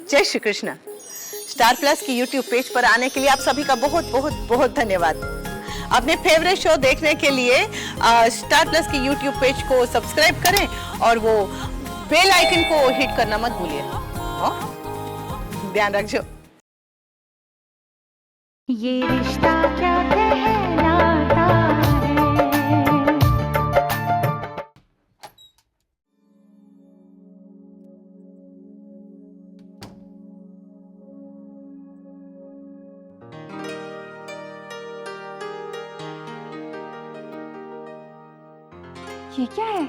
जय Shri Krishna. Star plus की YouTube page पर आने के लिए आप सभी का बहुत बहुत बहुत धन्यवाद। अपने फेवरेट शो देखने के लिए स्टार प्लस की यूट्यूब पेज को सब्सक्राइब करें और वो बेल आइकन को हिट करना मत भूलिए। ध्यान रखिए। ये रिश्ता क्या कहलाता है। ये क्या है?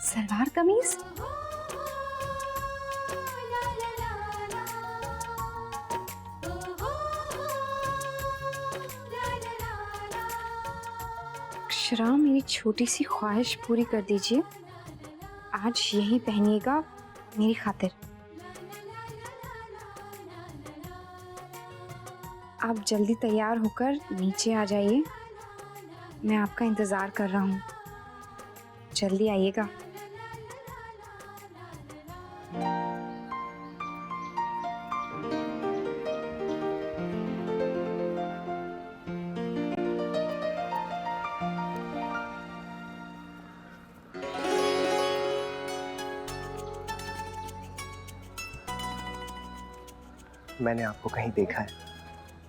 सलवार कमीज? अक्षरा, मेरी छोटी सी ख्वाहिश पूरी कर दीजिए। आज यही पहनिएगा मेरी खातिर। आप जल्दी तैयार होकर नीचे आ जाइए। मैं आपका इंतजार कर रहा हूँ। जल्दी आइएगा। मैंने आपको कहीं देखा है।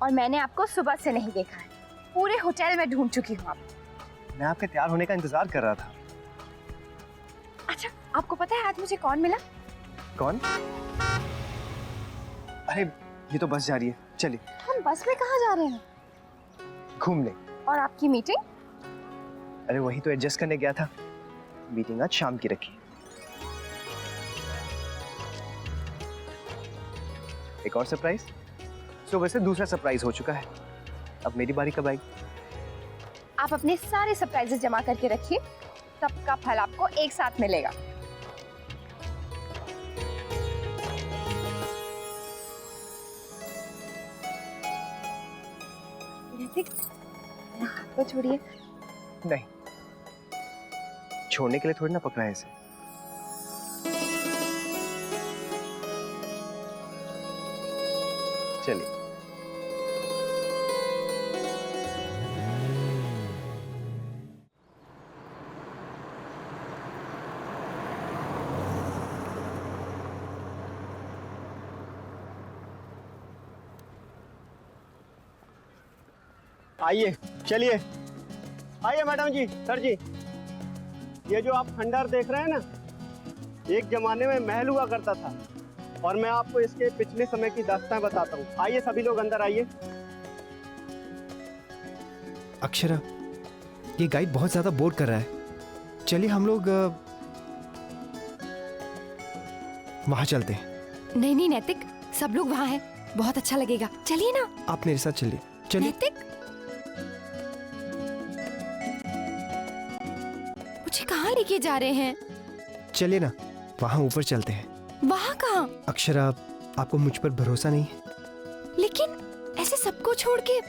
और मैंने आपको सुबह से नहीं देखा है। पूरे होटल में ढूंढ चुकी हूँ आपको। मैं आपके तैयार होने का इंतजार कर रहा था। अच्छा, आपको पता है आज मुझे कौन मिला? कौन? अरे ये तो बस जा रही है, चलिए। हम बस में कहाँ जा रहे हैं? घूमने। और आपकी मीटिंग? अरे वही तो एडजस्ट करने गया था। मीटिंग आज शाम की रखी। एक और सरप्राइज। सुबह से दूसरा सरप्राइज हो चुका है। अब मेरी बारी कब आई? आप अपने सारे सरप्राइजेस जमा करके रखिए, सबका फल आपको एक साथ मिलेगा। हाथ को छोड़िए। नहीं, छोड़ने के लिए थोड़ी ना पकड़ा है इसे। चलिए। आइए, चलिए। आइए मैडम जी, सर जी। ये जो आप खंडहर देख रहे हैं ना, एक जमाने में महल हुआ करता था और मैं आपको इसके पिछले समय की दास्तान बताता हूँ। आइए सभी लोग अंदर आइए। अक्षरा, ये गाइड बहुत ज्यादा बोर कर रहा है। चलिए हम लोग वहां चलते हैं। नहीं नहीं नैतिक, सब लोग वहाँ हैं, बहुत अच्छा लगेगा। चलिए ना। आप मेरे साथ चलिए। चलिए। नैतिक, मुझे कहाँ लेके जा रहे हैं? चलिए ना, वहां ऊपर चलते हैं। वहाँ कहाँ? अक्षरा, आपको मुझ पर भरोसा नहीं है? लेकिन ऐसे सबको छोड़ के।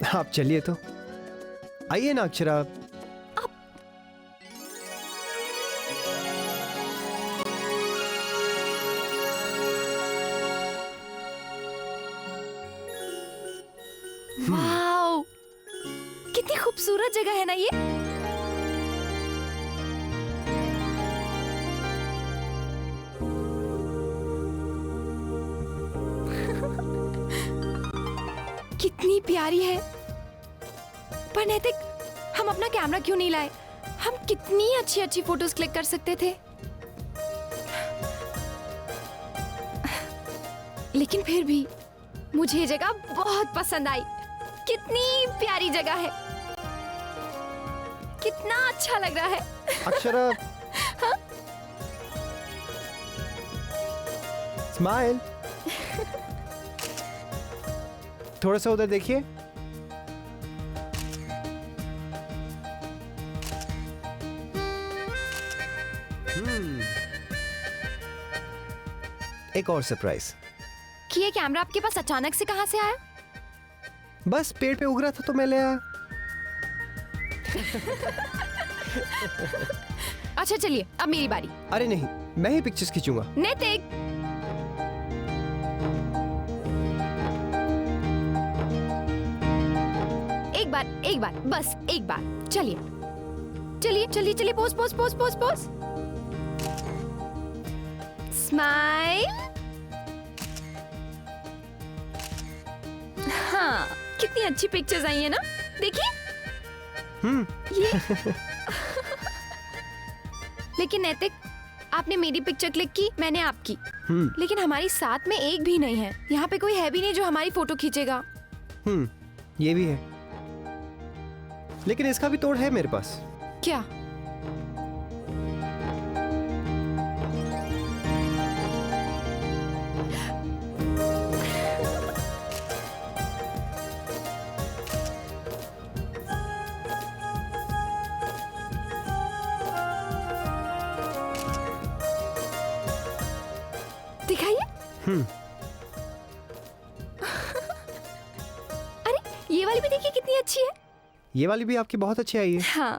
आप चलिए तो। आइए ना अक्षरा। वाओ, कितनी खूबसूरत जगह है ना ये। कितनी प्यारी है। पर नैतिक, हम अपना कैमरा क्यों नहीं लाए? हम कितनी अच्छी अच्छी फोटोज क्लिक कर सकते थे। लेकिन फिर भी मुझे ये जगह बहुत पसंद आई। कितनी प्यारी जगह है, कितना अच्छा लग रहा है। अक्षरा, हाँ? स्माइल। थोड़ा सा उधर देखिए। एक और सरप्राइज। कि ये कैमरा आपके पास अचानक से कहाँ से आया? बस पेड़ पे उग रहा था तो मैं ले आया। अच्छा चलिए, अब मेरी बारी। अरे नहीं, मैं ही पिक्चर्स खींचूंगा। नैतिक, एक बार, बस एक बार। चलिए चलिए चलिए चलिए, pose pose pose pose pose. Smile. हाँ, कितनी अच्छी पिक्चर्स आई है ना, देखिए। ये लेकिन नैतिक, आपने मेरी पिक्चर क्लिक की, मैंने आपकी, लेकिन हमारी साथ में एक भी नहीं है। यहाँ पे कोई है भी नहीं जो हमारी फोटो खींचेगा। ये भी है, लेकिन इसका भी तोड़ है मेरे पास। क्या? दिखाइए। अरे ये वाली भी देखिए कितनी अच्छी है। ये वाली भी आपकी बहुत अच्छी आई है। हाँ।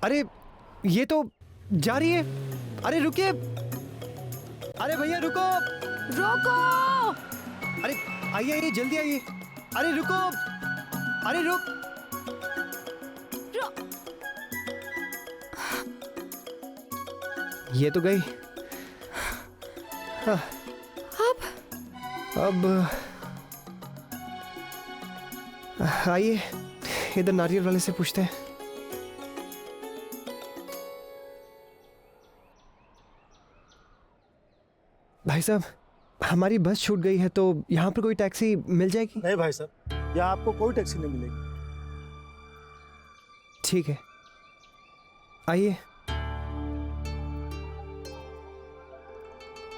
अरे ये तो जा रही है। अरे रुकिए, अरे भैया रुको, रोको। अरे आइए आइए जल्दी आइए। अरे रुको, अरे रुक। ये तो गई। हाँ। अब आइए इधर नारियल वाले से पूछते हैं। भाई साहब, हमारी बस छूट गई है, तो यहाँ पर कोई टैक्सी मिल जाएगी? नहीं भाई साहब, यहाँ आपको कोई टैक्सी नहीं मिलेगी। ठीक है, आइए।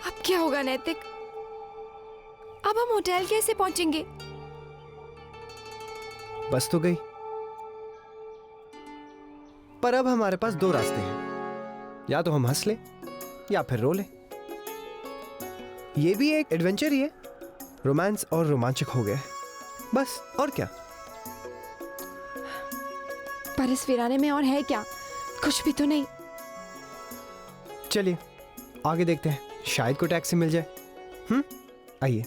अब क्या होगा नैतिक? अब हम होटल कैसे पहुंचेंगे? बस तो गई, पर अब हमारे पास दो रास्ते हैं, या तो हम हंस ले या फिर रो ले। ये भी एक एडवेंचर ही है, रोमांस और रोमांचक हो गया, बस और क्या। पर इस वीराने में और है क्या? कुछ भी तो नहीं। चलिए आगे देखते हैं, शायद कोई टैक्सी मिल जाए। आइए।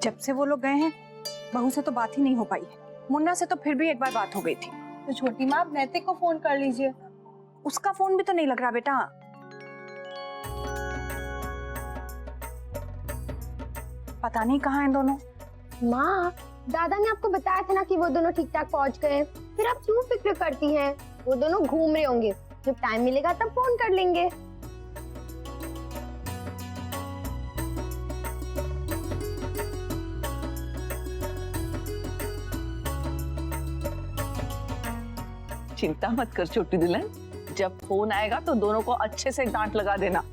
जब से वो लोग गए हैं, बहू से तो बात ही नहीं हो पाई है। मुन्ना से तो फिर भी एक बार बात हो गई थी। तो छोटी माँ, आप नैतिक को फोन कर लीजिए। उसका फोन भी तो नहीं लग रहा बेटा। पता नहीं कहाँ हैं दोनों। माँ, दादा ने आपको बताया था ना कि वो दोनों ठीक ठाक पहुंच गए। फिर आप क्यों फिक्र करती हैं? वो दोनों घूम रहे होंगे, जब टाइम मिलेगा तब फोन कर लेंगे। चिंता मत कर छोटी दुल्हन, जब फोन आएगा तो दोनों को अच्छे से डांट लगा देना।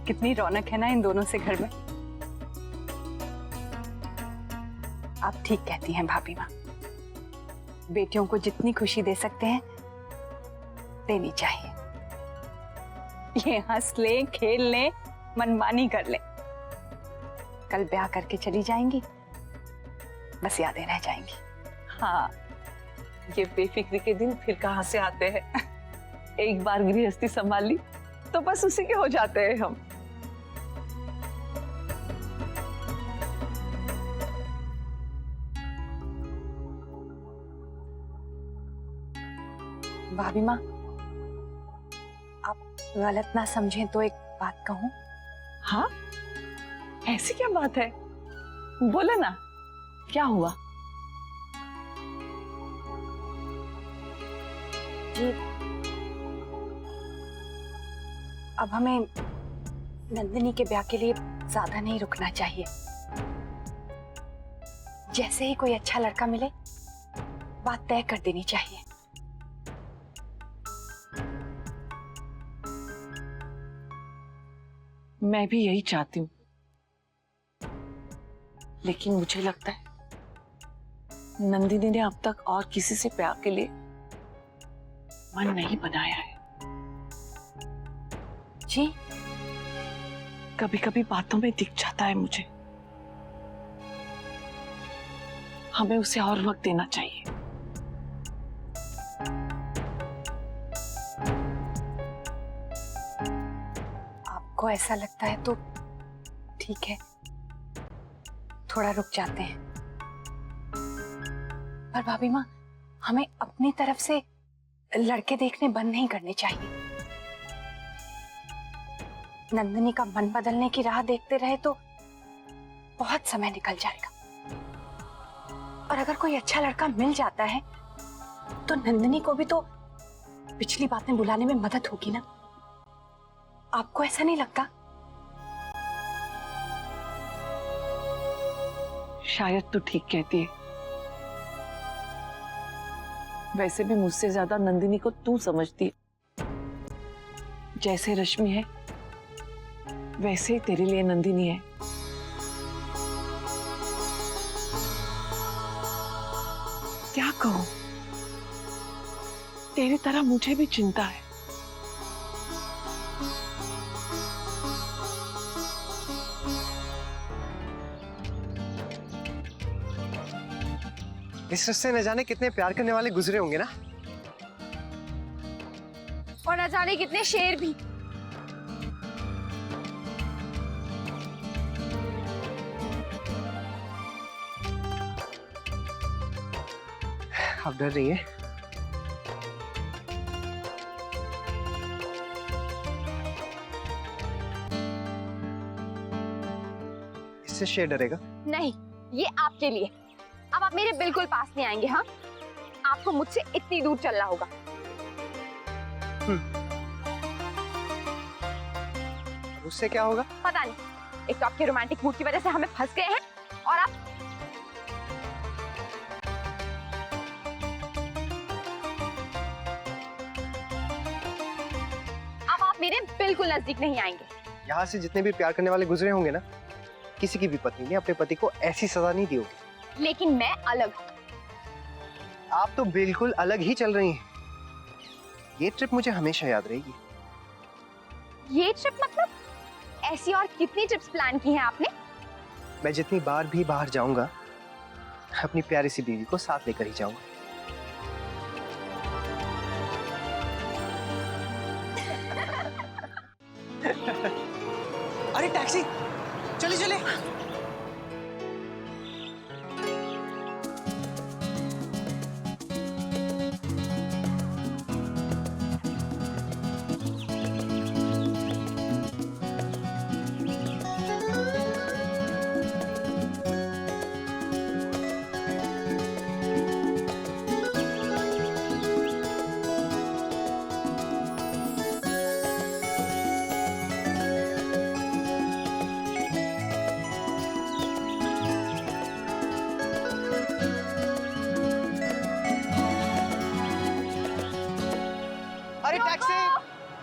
कितनी रौनक है ना इन दोनों से घर में। आप ठीक कहती हैं भाभी माँ, बेटियों को जितनी खुशी दे सकते हैं देनी चाहिए। ये हंस ले, खेल ले, मनमानी कर ले, कल ब्याह करके चली जाएंगी बस यादें रह जाएंगी। हाँ, ये बेफिक्री के दिन फिर कहाँ से आते हैं। एक बार गृहस्थी संभाल ली तो बस उसी के हो जाते हैं हम। भाभी माँ, आप गलत ना समझें तो एक बात कहूँ। हाँ, ऐसी क्या बात है, बोले ना, क्या हुआ? जी, अब हमें नंदिनी के ब्याह के लिए ज्यादा नहीं रुकना चाहिए। जैसे ही कोई अच्छा लड़का मिले बात तय कर देनी चाहिए। मैं भी यही चाहती हूँ, लेकिन मुझे लगता है नंदिनी ने अब तक और किसी से प्यार के लिए मन नहीं बनाया है। जी, कभी कभी बातों में दिख जाता है मुझे। हमें उसे और वक्त देना चाहिए। आपको ऐसा लगता है तो ठीक है, थोड़ा रुक जाते हैं। पर भाभी माँ, हमें अपनी तरफ से लड़के देखने बंद नहीं करने चाहिए। नंदिनी का मन बदलने की राह देखते रहे तो बहुत समय निकल जाएगा। और अगर कोई अच्छा लड़का मिल जाता है तो नंदिनी को भी तो पिछली बातें भुलाने में मदद होगी ना। आपको ऐसा नहीं लगता? शायद तो ठीक कहती है। वैसे भी मुझसे ज्यादा नंदिनी को तू समझती है। जैसे रश्मि है वैसे ही तेरे लिए नंदिनी है। क्या कहूं, तेरी तरह मुझे भी चिंता है। इस रस्ते न जाने कितने प्यार करने वाले गुजरे होंगे ना। और न जाने कितने शेर भी। आप डर रही हैं? इससे शेर डरेगा? नहीं, ये आपके लिए। अब आप मेरे बिल्कुल पास नहीं आएंगे। हाँ, आपको मुझसे इतनी दूर चलना होगा। उससे क्या होगा? पता नहीं, एक तो आपके रोमांटिक मूड की वजह से हमें फंस गए हैं, और आप मेरे बिल्कुल नजदीक नहीं आएंगे। यहाँ से जितने भी प्यार करने वाले गुजरे होंगे ना, किसी की भी पत्नी ने अपने पति को ऐसी सजा नहीं दी होगी। लेकिन मैं अलग हूँ। आप तो बिल्कुल अलग ही चल रही हैं। ये ट्रिप मुझे हमेशा याद रहेगी। ये ट्रिप मतलब? ऐसी और कितनी ट्रिप्स प्लान की हैं आपने? मैं जितनी बार भी बाहर जाऊंगा अपनी प्यारी सी बीवी को साथ लेकर ही जाऊंगा। अरे टैक्सी, चले चले। अरे टैक्सी,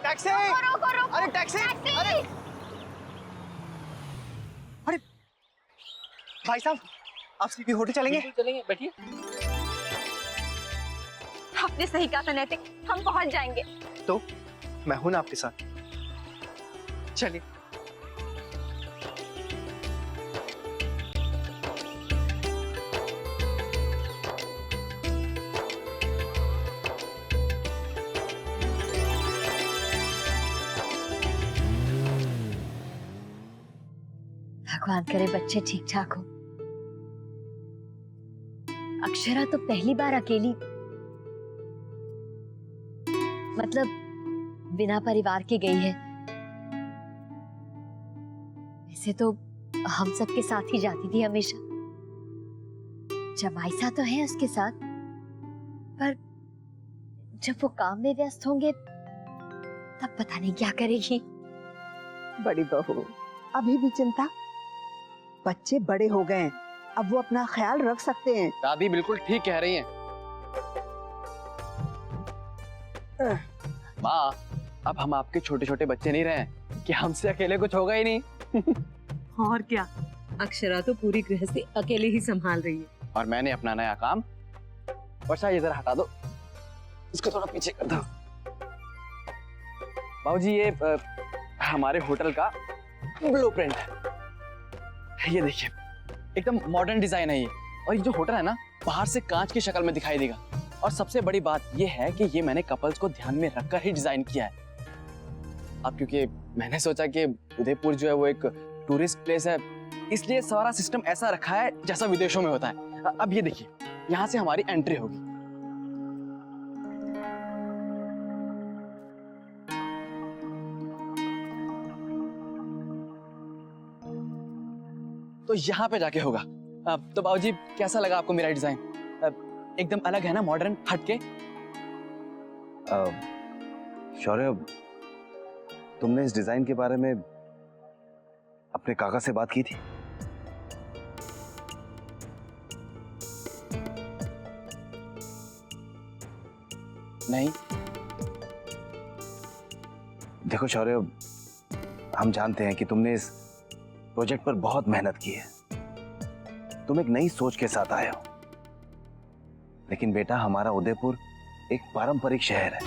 टैक्सी, अरे टैक्सी, अरे अरे भाई साहब, आप सीपी होटल चलेंगे? चलेंगे, बैठिए। आपने सही कहा था नैतिक, हम पहुंच जाएंगे। तो मैं हूं ना आपके साथ, चलिए। भगवान करे बच्चे ठीक ठाक हो। अक्षरा तो पहली बार अकेली, मतलब बिना परिवार के गई है। वैसे तो हम सबके साथ ही जाती थी हमेशा। जमाईसा तो है उसके साथ, पर जब वो काम में व्यस्त होंगे तब पता नहीं क्या करेगी। बड़ी बहू, अभी भी चिंता? बच्चे बड़े हो गए हैं, अब वो अपना ख्याल रख सकते हैं। दादी बिल्कुल ठीक कह रही हैं। माँ, अब हम आपके छोटे छोटे बच्चे नहीं रहे कि हमसे अकेले कुछ होगा ही नहीं। और क्या, अक्षरा तो पूरी गृहस्थी अकेले ही संभाल रही है। और मैंने अपना नया काम, वर्षा ये जरा हटा दो, इसको थोड़ा पीछे कर दो। बाबूजी ये हमारे होटल का ब्लूप्रिंट है, ये देखिए एकदम मॉडर्न डिजाइन है ये। और ये जो होटल है ना, बाहर से कांच की शक्ल में दिखाई देगा। और सबसे बड़ी बात ये है कि ये मैंने कपल्स को ध्यान में रखकर ही डिजाइन किया है। अब क्योंकि मैंने सोचा कि उदयपुर जो है वो एक टूरिस्ट प्लेस है, इसलिए सारा सिस्टम ऐसा रखा है जैसा विदेशों में होता है। अब ये देखिए, यहाँ से हमारी एंट्री होगी। तो यहाँ पे जाके होगा। तो बाबूजी कैसा लगा आपको मेरा डिजाइन? एकदम अलग है ना, मॉडर्न, हटके। शौर्य, तुमने इस डिजाइन के बारे में अपने काका से बात की थी? नहीं। देखो शौर्य, हम जानते हैं कि तुमने इस प्रोजेक्ट पर बहुत मेहनत की है। तुम एक नई सोच के साथ आए हो। लेकिन बेटा, हमारा उदयपुर एक पारंपरिक शहर है,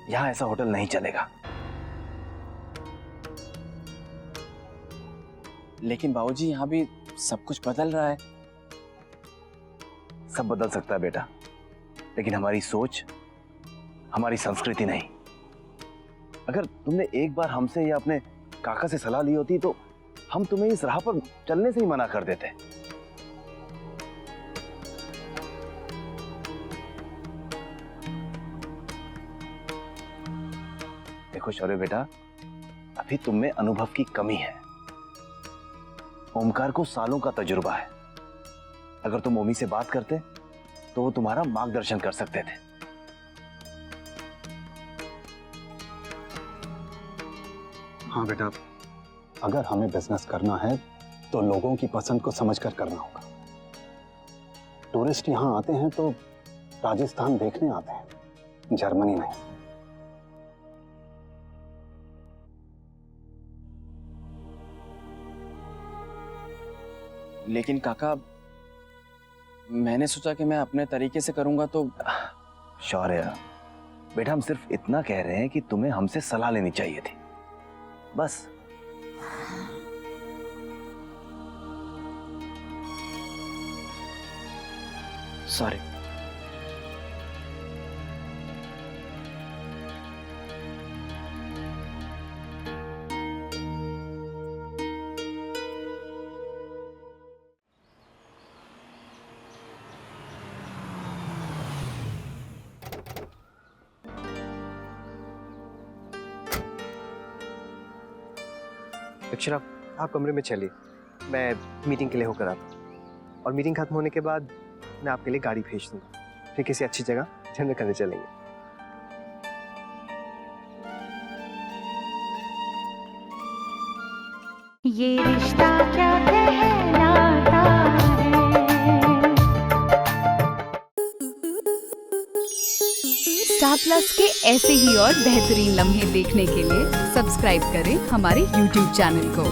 यहां ऐसा होटल नहीं चलेगा। लेकिन बाबूजी यहाँ भी सब कुछ बदल रहा है। सब बदल सकता है बेटा, लेकिन हमारी सोच, हमारी संस्कृति नहीं। अगर तुमने एक बार हमसे या अपने काका से सलाह ली होती तो हम तुम्हें इस राह पर चलने से ही मना कर देते। देखो शौर्य बेटा, अभी तुम में अनुभव की कमी है। ओमकार को सालों का तजुर्बा है। अगर तुम ओमी से बात करते तो वो तुम्हारा मार्गदर्शन कर सकते थे। हाँ बेटा, अगर हमें बिजनेस करना है तो लोगों की पसंद को समझकर करना होगा। टूरिस्ट यहाँ आते हैं तो राजस्थान देखने आते हैं, जर्मनी नहीं। लेकिन काका, मैंने सोचा कि मैं अपने तरीके से करूंगा तो। शौर्य बेटा, हम सिर्फ इतना कह रहे हैं कि तुम्हें हमसे सलाह लेनी चाहिए थी, बस। सॉरी। अक्षरा, आप कमरे में चलिए, मैं मीटिंग के लिए होकर आता। और मीटिंग खत्म होने के बाद मैं आपके लिए गाड़ी भेज दूंगा, फिर किसी अच्छी जगह डिनर करने चलेंगे। ये रिश्ता क्या कहलाता है। स्टार प्लस के ऐसे ही और बेहतरीन लम्हे देखने के लिए सब्सक्राइब करें हमारे YouTube चैनल को।